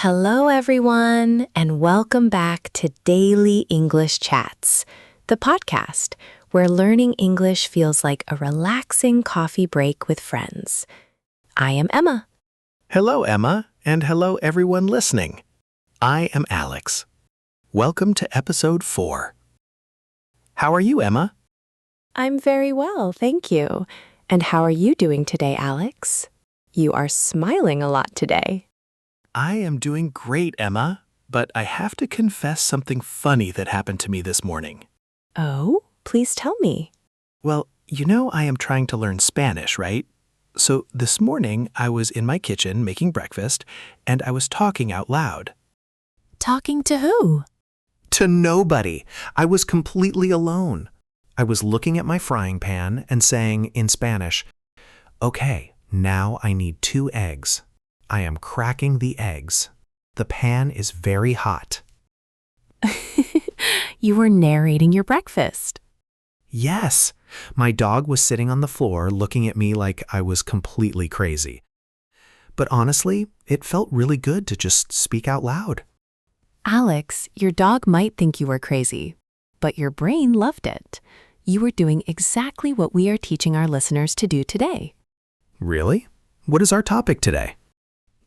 Hello, everyone, and welcome back to Daily English Chats, the podcast where learning English feels like a relaxing coffee break with friends. I am Emma. Hello, Emma, and hello, everyone listening. I am Alex. Welcome to episode 4. How are you, Emma? I'm very well, thank you. And how are you doing today, Alex? You are smiling a lot today. I am doing great, Emma, but I have to confess something funny that happened to me this morning. Oh, please tell me. Well, I am trying to learn Spanish, right? So this morning, I was in my kitchen making breakfast, and I was talking out loud. Talking to who? To nobody. I was completely alone. I was looking at my frying pan and saying in Spanish, "Okay, now I need 2 eggs. I am cracking the eggs. The pan is very hot." You were narrating your breakfast. Yes, my dog was sitting on the floor looking at me like I was completely crazy. But honestly, it felt really good to just speak out loud. Alex, your dog might think you were crazy, but your brain loved it. You were doing exactly what we are teaching our listeners to do today. Really? What is our topic today?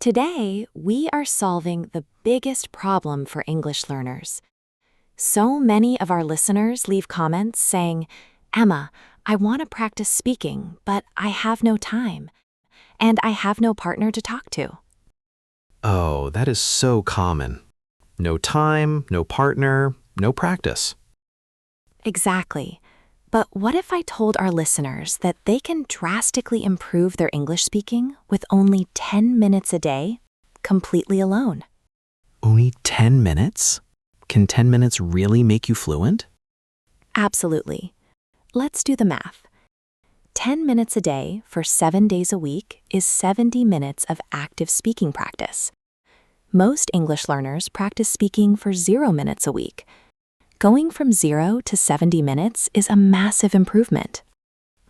Today, we are solving the biggest problem for English learners. So many of our listeners leave comments saying, "Emma, I want to practice speaking, but I have no time, and I have no partner to talk to." Oh, that is so common. No time, no partner, no practice. Exactly. But what if I told our listeners that they can drastically improve their English speaking with only 10 minutes a day, completely alone? Only 10 minutes? Can 10 minutes really make you fluent? Absolutely. Let's do the math. 10 minutes a day for 7 days a week is 70 minutes of active speaking practice. Most English learners practice speaking for 0 minutes a week. Going from 0 to 70 minutes is a massive improvement.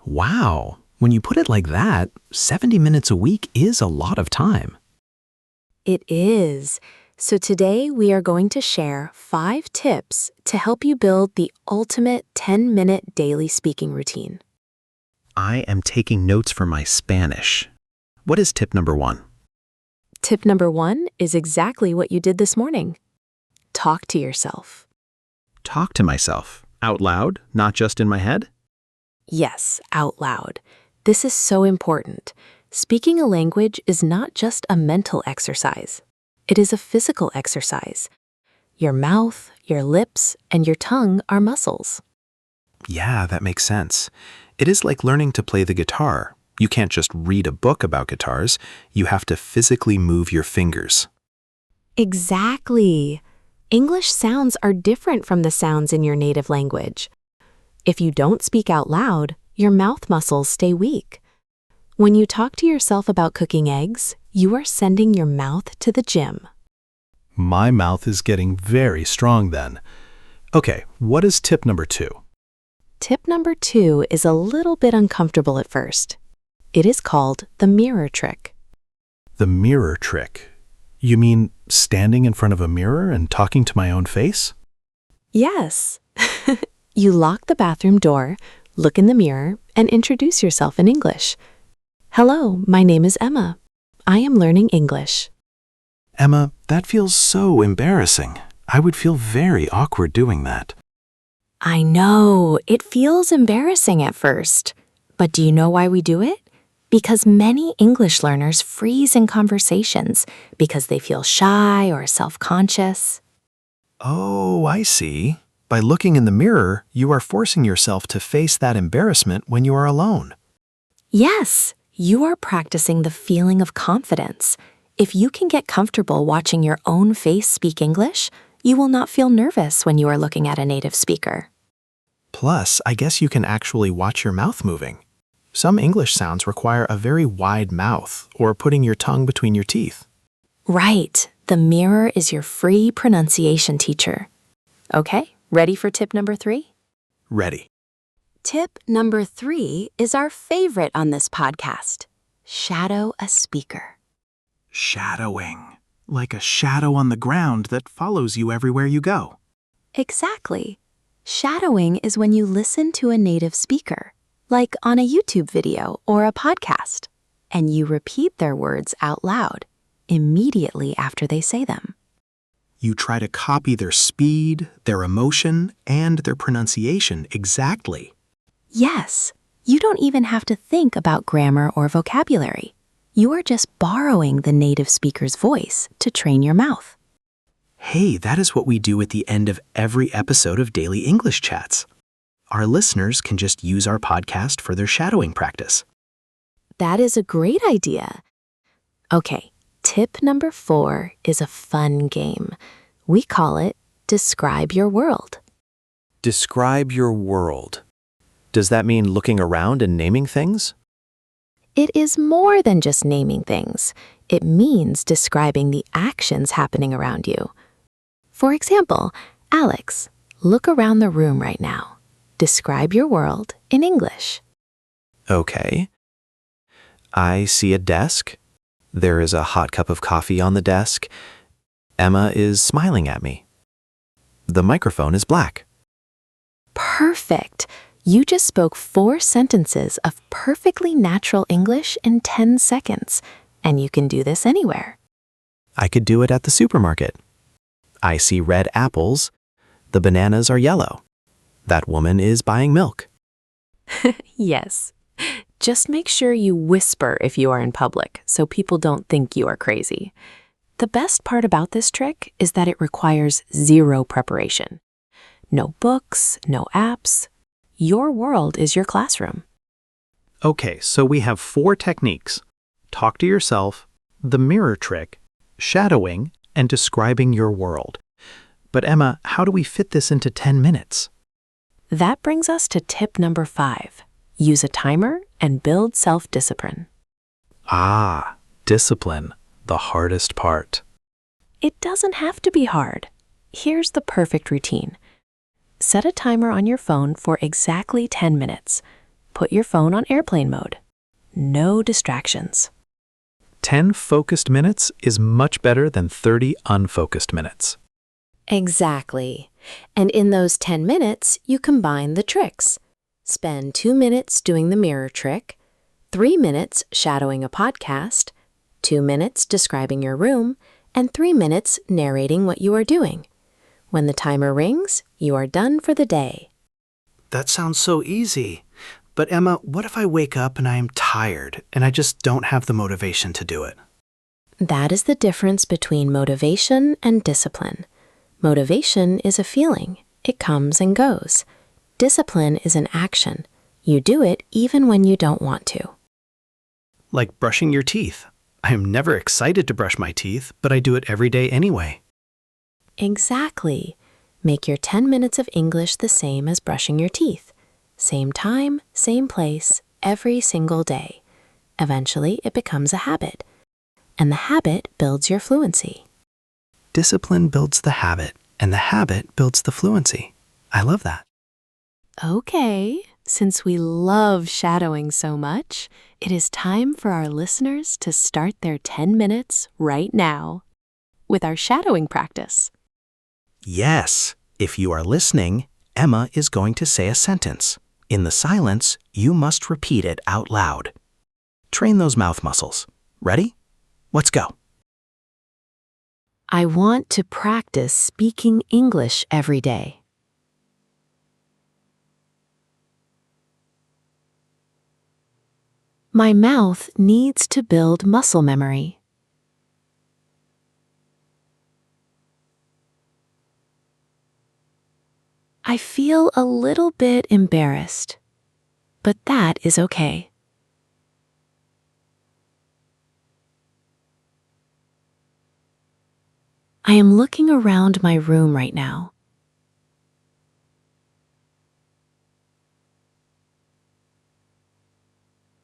Wow, when you put it like that, 70 minutes a week is a lot of time. It is. So today we are going to share 5 tips to help you build the ultimate 10-minute daily speaking routine. I am taking notes for my Spanish. What is tip number 1? Tip number 1 is exactly what you did this morning. Talk to yourself. Talk to myself. Out loud, not just in my head? Yes, out loud. This is so important. Speaking a language is not just a mental exercise. It is a physical exercise. Your mouth, your lips, and your tongue are muscles. Yeah, that makes sense. It is like learning to play the guitar. You can't just read a book about guitars. You have to physically move your fingers. Exactly. English sounds are different from the sounds in your native language. If you don't speak out loud, your mouth muscles stay weak. When you talk to yourself about cooking eggs, you are sending your mouth to the gym. My mouth is getting very strong then. Okay, what is tip number 2? Tip number 2 is a little bit uncomfortable at first. It is called the mirror trick. The mirror trick. You mean standing in front of a mirror and talking to my own face? Yes. You lock the bathroom door, look in the mirror, and introduce yourself in English. "Hello, my name is Emma. I am learning English." Emma, that feels so embarrassing. I would feel very awkward doing that. I know, it feels embarrassing at first. But do you know why we do it? Because many English learners freeze in conversations because they feel shy or self-conscious. Oh, I see. By looking in the mirror, you are forcing yourself to face that embarrassment when you are alone. Yes, you are practicing the feeling of confidence. If you can get comfortable watching your own face speak English, you will not feel nervous when you are looking at a native speaker. Plus, I guess you can actually watch your mouth moving. Some English sounds require a very wide mouth or putting your tongue between your teeth. Right, the mirror is your free pronunciation teacher. Okay, ready for tip number 3? Ready. Tip number 3 is our favorite on this podcast. Shadow a speaker. Shadowing. Like a shadow on the ground that follows you everywhere you go. Exactly. Shadowing is when you listen to a native speaker, like on a YouTube video or a podcast, and you repeat their words out loud immediately after they say them. You try to copy their speed, their emotion, and their pronunciation exactly. Yes, you don't even have to think about grammar or vocabulary. You are just borrowing the native speaker's voice to train your mouth. Hey, that is what we do at the end of every episode of Daily English Chats. Our listeners can just use our podcast for their shadowing practice. That is a great idea. Okay, tip number 4 is a fun game. We call it Describe Your World. Describe your world. Does that mean looking around and naming things? It is more than just naming things. It means describing the actions happening around you. For example, Alex, look around the room right now. Describe your world in English. Okay. I see a desk. There is a hot cup of coffee on the desk. Emma is smiling at me. The microphone is black. Perfect. You just spoke 4 sentences of perfectly natural English in 10 seconds, and you can do this anywhere. I could do it at the supermarket. I see red apples. The bananas are yellow. That woman is buying milk. Yes. Just make sure you whisper if you are in public so people don't think you are crazy. The best part about this trick is that it requires 0 preparation. No books, no apps. Your world is your classroom. Okay, so we have 4 techniques. Talk to yourself, the mirror trick, shadowing, and describing your world. But Emma, how do we fit this into 10 minutes? That brings us to tip number 5. Use a timer and build self-discipline. Ah, discipline, the hardest part. It doesn't have to be hard. Here's the perfect routine. Set a timer on your phone for exactly 10 minutes. Put your phone on airplane mode. No distractions. 10 focused minutes is much better than 30 unfocused minutes. Exactly. And in those 10 minutes, you combine the tricks. Spend 2 minutes doing the mirror trick, 3 minutes shadowing a podcast, 2 minutes describing your room, and 3 minutes narrating what you are doing. When the timer rings, you are done for the day. That sounds so easy. But Emma, what if I wake up and I am tired and I just don't have the motivation to do it? That is the difference between motivation and discipline. Motivation is a feeling. It comes and goes. Discipline is an action. You do it even when you don't want to. Like brushing your teeth. I am never excited to brush my teeth, but I do it every day anyway. Exactly. Make your 10 minutes of English the same as brushing your teeth. Same time, same place, every single day. Eventually, it becomes a habit. And the habit builds your fluency. Discipline builds the habit, and the habit builds the fluency. I love that. Okay, since we love shadowing so much, it is time for our listeners to start their 10 minutes right now with our shadowing practice. Yes, if you are listening, Emma is going to say a sentence. In the silence, you must repeat it out loud. Train those mouth muscles. Ready? Let's go. I want to practice speaking English every day. My mouth needs to build muscle memory. I feel a little bit embarrassed, but that is okay. I am looking around my room right now.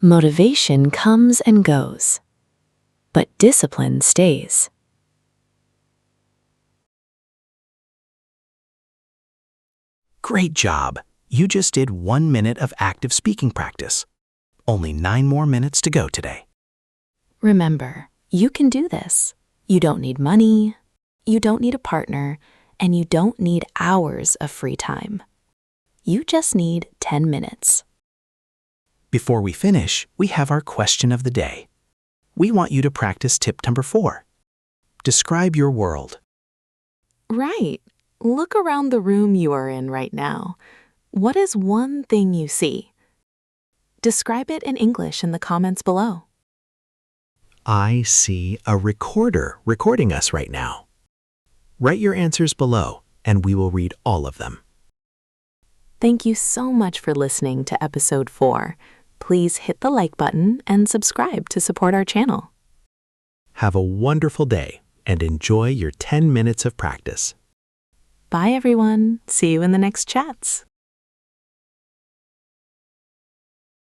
Motivation comes and goes, but discipline stays. Great job. You just did 1 minute of active speaking practice. Only 9 more minutes to go today. Remember, you can do this. You don't need money, you don't need a partner, and you don't need hours of free time. You just need 10 minutes. Before we finish, we have our question of the day. We want you to practice tip number 4. Describe your world. Right. Look around the room you are in right now. What is one thing you see? Describe it in English in the comments below. I see a recorder recording us right now. Write your answers below, and we will read all of them. Thank you so much for listening to episode 4. Please hit the like button and subscribe to support our channel. Have a wonderful day and enjoy your 10 minutes of practice. Bye, everyone. See you in the next chats.